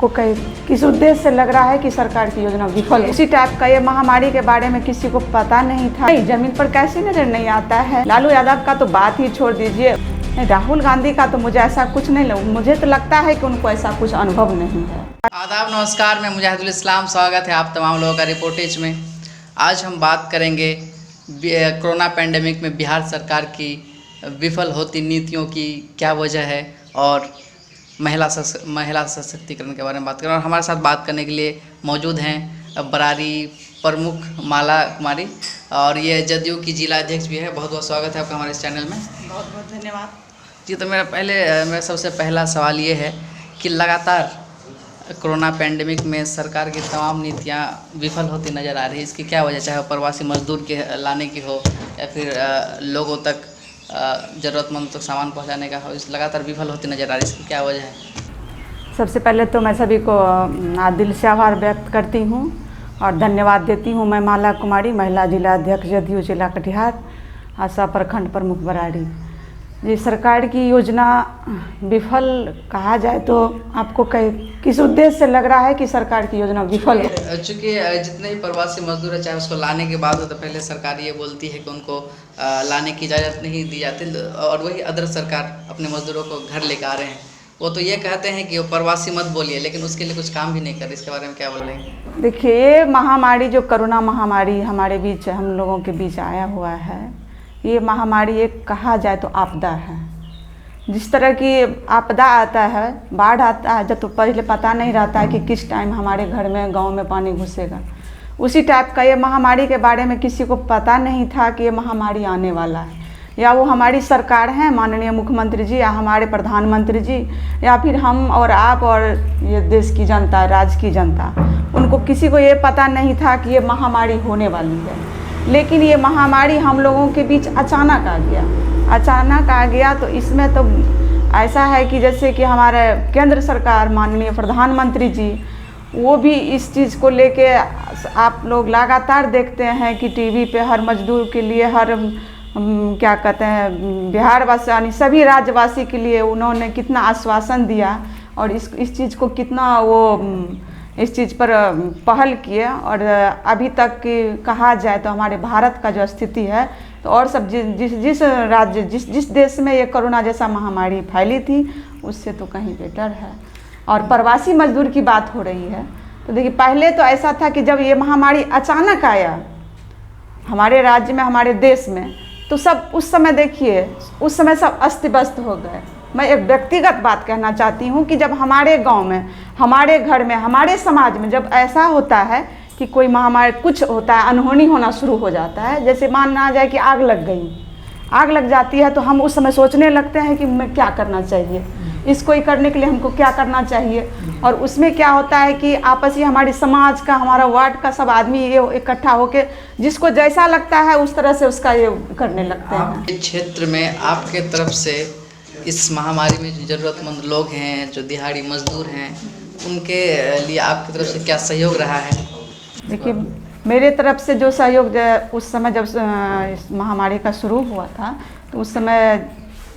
आपको किस उद्देश्य से लग रहा है कि सरकार की योजना विफल? इसी टाइप का ये महामारी के बारे में किसी को पता नहीं था। नहीं, जमीन पर कैसे नजर नहीं आता है? लालू यादव का तो बात ही छोड़ दीजिए, राहुल गांधी का तो मुझे ऐसा कुछ नहीं, मुझे तो लगता है कि उनको ऐसा कुछ अनुभव नहीं है। आदाब, नमस्कार, मैं मुजाहिदुल इस्लाम। स्वागत है आप तमाम लोगों का रिपोर्टेज में। आज हम बात करेंगे कोरोना पैंडेमिक में बिहार सरकार की विफल होती नीतियों की क्या वजह है और महिला सशक्तिकरण के बारे में बात करें। और हमारे साथ बात करने के लिए मौजूद हैं बरारी प्रमुख माला कुमारी, और ये जदयू की जिला अध्यक्ष भी है। बहुत बहुत स्वागत है आपका हमारे इस चैनल में। बहुत बहुत धन्यवाद जी। तो मेरा सबसे पहला सवाल ये है कि लगातार कोरोना पैंडेमिक में सरकार की तमाम नीतियां विफल होती नज़र आ रही है। इसकी क्या वजह, चाहे वो प्रवासी मजदूर के लाने की हो या फिर लोगों तक ज़रूरतमंद तक सामान पहुंचाने का हो, इस लगातार विफल होती नज़र आ रही है। इसकी क्या वजह है? सबसे पहले तो मैं सभी को दिल से आभार व्यक्त करती हूँ और धन्यवाद देती हूँ। मैं माला कुमारी, महिला जिला अध्यक्ष जदयू जिला कटिहार, आशा प्रखंड प्रमुख बराड़ी जी। सरकार की योजना विफल कहा जाए तो आपको किस उद्देश्य से लग रहा है कि सरकार की योजना विफल है? चूँकि जितने भी प्रवासी मजदूर है, चाहे उसको लाने के बाद हो तो पहले सरकार ये बोलती है कि उनको लाने की इजाज़त नहीं दी जाती, और वही अदर सरकार अपने मजदूरों को घर लेकर आ रहे हैं। वो तो ये कहते हैं कि वो प्रवासी मत बोलिए, लेकिन उसके लिए कुछ काम भी नहीं कर रहे। इसके बारे में क्या बोलेंगे? देखिए, ये महामारी जो कोरोना महामारी हमारे बीच, हम लोगों के बीच आया हुआ है, ये महामारी एक कहा जाए तो आपदा है। जिस तरह की आपदा आता है, बाढ़ आता है, जब तो पहले पता नहीं रहता है कि किस टाइम हमारे घर में, गांव में पानी घुसेगा, उसी टाइप का ये महामारी के बारे में किसी को पता नहीं था कि ये महामारी आने वाला है। या वो हमारी सरकार है, माननीय मुख्यमंत्री जी, या हमारे प्रधानमंत्री जी, या फिर हम और आप और ये देश की जनता, राज्य की जनता, उनको किसी को ये पता नहीं था कि ये महामारी होने वाली है। लेकिन ये महामारी हम लोगों के बीच अचानक आ गया। तो इसमें तो ऐसा है कि जैसे कि हमारे केंद्र सरकार, माननीय प्रधानमंत्री जी, वो भी इस चीज़ को लेके, आप लोग लगातार देखते हैं कि टीवी पे हर मजदूर के लिए, हर क्या कहते हैं, बिहार वासी, सभी राज्यवासी के लिए उन्होंने कितना आश्वासन दिया और इस चीज़ को कितना वो इस चीज़ पर पहल किए। और अभी तक की कहा जाए तो हमारे भारत का जो स्थिति है, तो और सब जिस राज्य, जिस देश में ये कोरोना जैसा महामारी फैली थी, उससे तो कहीं बेटर है। और प्रवासी मजदूर की बात हो रही है, तो देखिए, पहले तो ऐसा था कि जब ये महामारी अचानक आया हमारे राज्य में, हमारे देश में, तो सब उस समय देखिए, उस समय सब अस्त व्यस्त हो गए। मैं एक व्यक्तिगत बात कहना चाहती हूँ कि जब हमारे गांव में, हमारे घर में, हमारे समाज में जब ऐसा होता है कि कोई महामारी कुछ होता है, अनहोनी होना शुरू हो जाता है, जैसे मानना जाए कि आग लग गई, आग लग जाती है, तो हम उस समय सोचने लगते हैं कि मैं क्या करना चाहिए, इसको करने के लिए हमको क्या करना चाहिए। और उसमें क्या होता है कि आपस में हमारे समाज का, हमारा वार्ड का सब आदमी ये इकट्ठा होकर जिसको जैसा लगता है उस तरह से उसका ये करने लगते हैं। आपके क्षेत्र में आपके तरफ से इस महामारी में जो ज़रूरतमंद लोग हैं, जो दिहाड़ी मजदूर हैं, उनके लिए आपकी तरफ से क्या सहयोग रहा है? देखिए, मेरे तरफ से जो सहयोग, उस समय जब इस महामारी का शुरू हुआ था, तो उस समय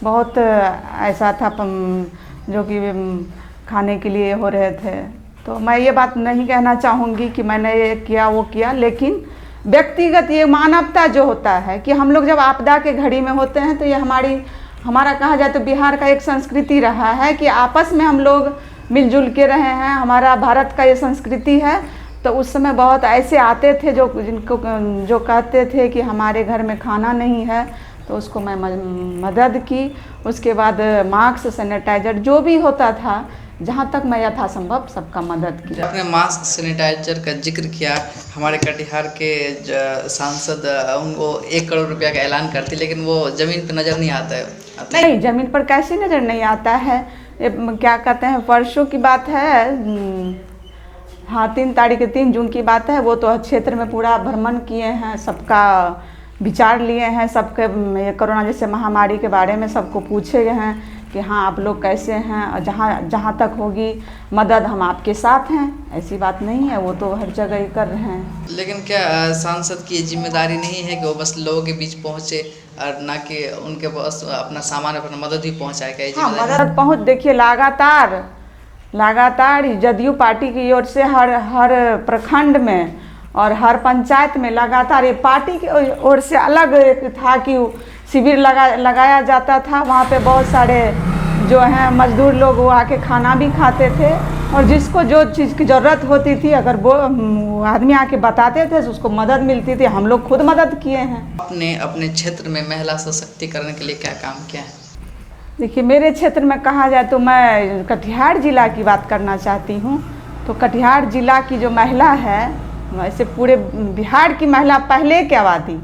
बहुत ऐसा था जो कि खाने के लिए हो रहे थे। तो मैं ये बात नहीं कहना चाहूँगी कि मैंने ये किया वो किया, लेकिन व्यक्तिगत ये मानवता जो होता है कि हम लोग जब आपदा के घड़ी में होते हैं, तो ये हमारा कहा जाए तो बिहार का एक संस्कृति रहा है कि आपस में हम लोग मिलजुल के रहे हैं। हमारा भारत का ये संस्कृति है। तो उस समय बहुत ऐसे आते थे जो कहते थे कि हमारे घर में खाना नहीं है, तो उसको मैं मदद की। उसके बाद मास्क, सैनिटाइजर जो भी होता था, जहाँ तक मैं यथासंभव सबका मदद की। आपने मास्क, सैनिटाइजर का जिक्र किया। हमारे कटिहार के सांसद उनको 1 करोड़ रुपया का ऐलान करती, लेकिन वो ज़मीन पर नज़र नहीं आता है। नहीं, ज़मीन पर कैसे नज़र नहीं आता है? क्या कहते हैं, परसों की बात है, हाँ, 3 जून की बात है। वो तो क्षेत्र में पूरा भ्रमण किए हैं, सबका विचार लिए हैं, सबके ये कोरोना जैसे महामारी के बारे में सबको पूछे गए हैं कि हाँ, आप लोग कैसे हैं, और जहाँ तक होगी मदद हम आपके साथ हैं। ऐसी बात नहीं है, वो तो हर जगह ही कर रहे हैं। लेकिन क्या सांसद की जिम्मेदारी नहीं है कि वो बस लोगों के बीच पहुँचे और ना कि उनके पास अपना सामान, अपना मदद भी पहुँचाए? हाँ, मदद पहुँच, देखिए, लगातार जदयू पार्टी की ओर से हर प्रखंड में और हर पंचायत में लगातार ये पार्टी की ओर से अलग एक था कि शिविर लगाया जाता था। वहाँ पे बहुत सारे जो हैं मजदूर लोग वो आके खाना भी खाते थे और जिसको जो चीज़ की ज़रूरत होती थी अगर वो आदमी आके बताते थे तो उसको मदद मिलती थी। हम लोग खुद मदद किए हैं। आपने अपने क्षेत्र में महिला सशक्तिकरण के लिए क्या काम किया है? देखिए, मेरे क्षेत्र में कहा जाए तो मैं कटिहार ज़िला की बात करना चाहती हूँ। तो कटिहार ज़िला की जो महिला है, वैसे पूरे बिहार की महिला पहले की आबादी,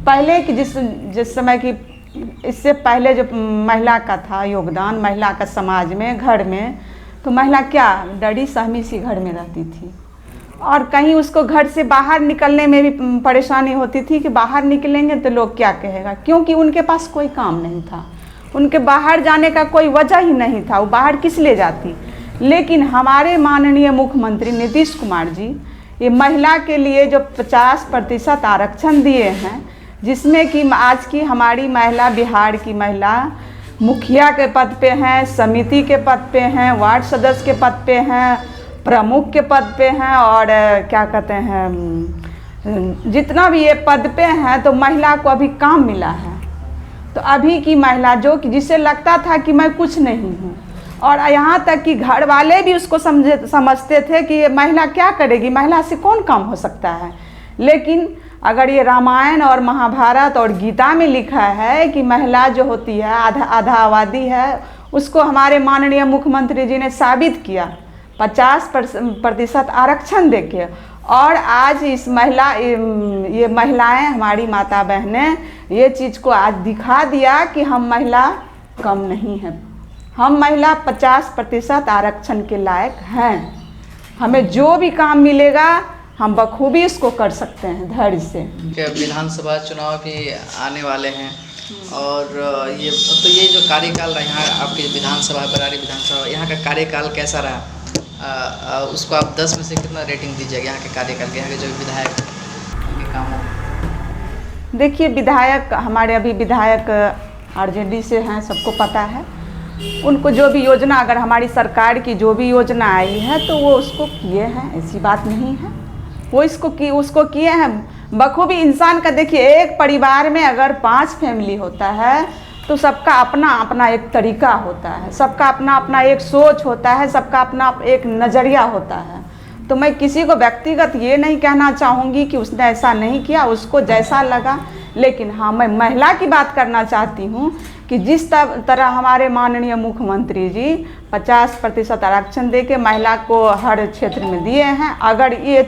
पहले की जिस समय की, इससे पहले जो महिला का था योगदान, महिला का समाज में घर में, तो महिला क्या डरी सहमी सी घर में रहती थी और कहीं उसको घर से बाहर निकलने में भी परेशानी होती थी कि बाहर निकलेंगे तो लोग क्या कहेगा, क्योंकि उनके पास कोई काम नहीं था, उनके बाहर जाने का कोई वजह ही नहीं था, वो बाहर किस लिए जाती। लेकिन हमारे माननीय मुख्यमंत्री नीतीश कुमार जी ये महिला के लिए जो 50% आरक्षण दिए हैं, जिसमें कि आज की हमारी महिला, बिहार की महिला मुखिया के पद पे हैं, समिति के पद पे हैं, वार्ड सदस्य के पद पे हैं, प्रमुख के पद पे हैं और क्या कहते हैं, जितना भी ये पद पे हैं, तो महिला को अभी काम मिला है। तो अभी की महिला जो कि जिसे लगता था कि मैं कुछ नहीं हूँ, और यहाँ तक कि घर वाले भी उसको समझते थे कि ये महिला क्या करेगी, महिला से कौन काम हो सकता है। लेकिन अगर ये रामायण और महाभारत और गीता में लिखा है कि महिला जो होती है आधा आबादी है, उसको हमारे माननीय मुख्यमंत्री जी ने साबित किया 50% आरक्षण देके। और आज इस ये महिलाएं, हमारी माता बहनें ये चीज़ को आज दिखा दिया कि हम महिला कम नहीं हैं, हम महिला 50% आरक्षण के लायक हैं। हमें जो भी काम मिलेगा हम बखूबी इसको कर सकते हैं धैर्य से। विधानसभा चुनाव भी आने वाले हैं और ये जो कार्यकाल रहा यहाँ आपके विधानसभा, बरारी विधानसभा, यहाँ का कार्यकाल कैसा रहा, उसको आप 10 में से कितना रेटिंग दीजिएगा यहाँ के कार्यकाल के, यहाँ के जो विधायक के काम? देखिए, विधायक हमारे अभी विधायक आरजेडी से हैं, सबको पता है। उनको जो भी योजना, अगर हमारी सरकार की जो भी योजना आई है तो वो उसको किए हैं, ऐसी बात नहीं है, वो उसको किए हैं बखूबी। इंसान का देखिए, एक परिवार में अगर 5 फैमिली होता है तो सबका अपना अपना एक तरीका होता है, सबका अपना अपना एक सोच होता है, सबका अपना एक नज़रिया होता है। तो मैं किसी को व्यक्तिगत ये नहीं कहना चाहूँगी कि उसने ऐसा नहीं किया, उसको जैसा लगा। लेकिन हाँ, मैं महिला की बात करना चाहती हूँ कि जिस तरह हमारे माननीय मुख्यमंत्री जी 50% आरक्षण देके महिला को हर क्षेत्र में दिए हैं, अगर ये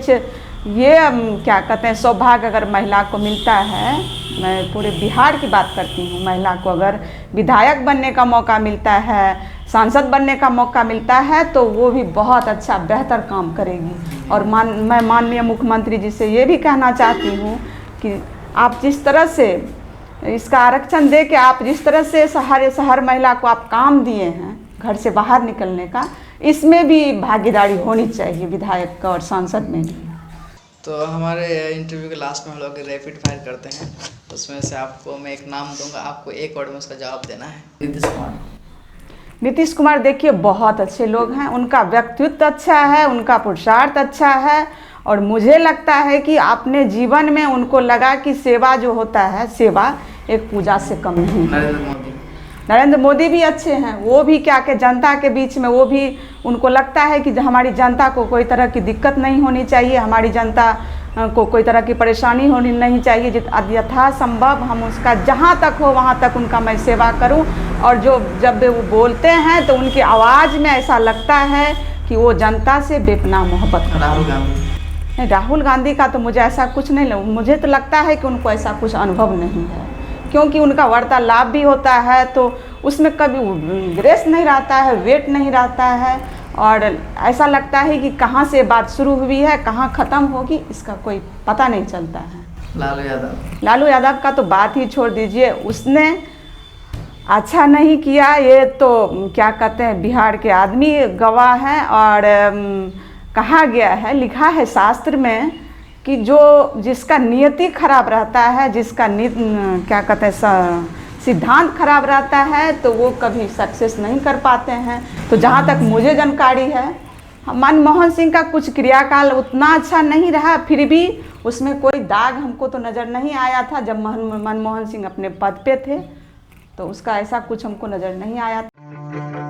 क्या कहते हैं सौभाग्य अगर महिला को मिलता है, मैं पूरे बिहार की बात करती हूँ, महिला को अगर विधायक बनने का मौका मिलता है, सांसद बनने का मौका मिलता है, तो वो भी बहुत अच्छा बेहतर काम करेगी। और मैं माननीय मुख्यमंत्री जी से ये भी कहना चाहती हूँ कि आप जिस तरह से इसका आरक्षण दे के आप जिस तरह से हर महिला को आप काम दिए हैं घर से बाहर निकलने का, इसमें भी भागीदारी होनी चाहिए विधायक का और सांसद में भी। तो हमारे इंटरव्यू के लास्ट में हम लोग रैपिड फायर करते हैं, उसमें से आपको मैं एक नाम दूंगा, आपको एक वर्ड में उसका जवाब देना है। नीतीश कुमार। नीतीश कुमार देखिए बहुत अच्छे लोग हैं, उनका व्यक्तित्व अच्छा है, उनका पुरुषार्थ अच्छा है, और मुझे लगता है कि अपने जीवन में उनको लगा कि सेवा जो होता है, सेवा एक पूजा से कम नहीं है। नरेंद्र मोदी भी अच्छे हैं, वो भी क्या के जनता के बीच में, वो भी उनको लगता है कि हमारी जनता को कोई तरह की दिक्कत नहीं होनी चाहिए, हमारी जनता को कोई तरह की परेशानी होनी नहीं चाहिए। यथासंभव हम उसका जहाँ तक हो वहाँ तक उनका मैं सेवा करूँ। और जब वो बोलते हैं तो उनकी आवाज़ में ऐसा लगता है कि वो जनता से बेपनाह मोहब्बत करते हैं। राहुल गांधी का तो मुझे ऐसा कुछ नहीं लगा, मुझे तो लगता है कि उनको ऐसा कुछ अनुभव नहीं है, क्योंकि उनका वार्तालाप भी होता है तो उसमें कभी ग्रेस नहीं रहता है, वेट नहीं रहता है, और ऐसा लगता है कि कहाँ से बात शुरू हुई है कहाँ ख़त्म होगी इसका कोई पता नहीं चलता है। लालू यादव का तो बात ही छोड़ दीजिए, उसने अच्छा नहीं किया, ये तो क्या कहते हैं बिहार के आदमी गवाह हैं। और कहा गया है, लिखा है शास्त्र में कि जिसका नियति खराब रहता है, जिसका क्या कहते हैं सिद्धांत खराब रहता है तो वो कभी सक्सेस नहीं कर पाते हैं। तो जहाँ तक मुझे जानकारी है, मनमोहन सिंह का कुछ क्रियाकाल उतना अच्छा नहीं रहा, फिर भी उसमें कोई दाग हमको तो नज़र नहीं आया था। जब मनमोहन सिंह अपने पद पे थे तो उसका ऐसा कुछ हमको नज़र नहीं आया था।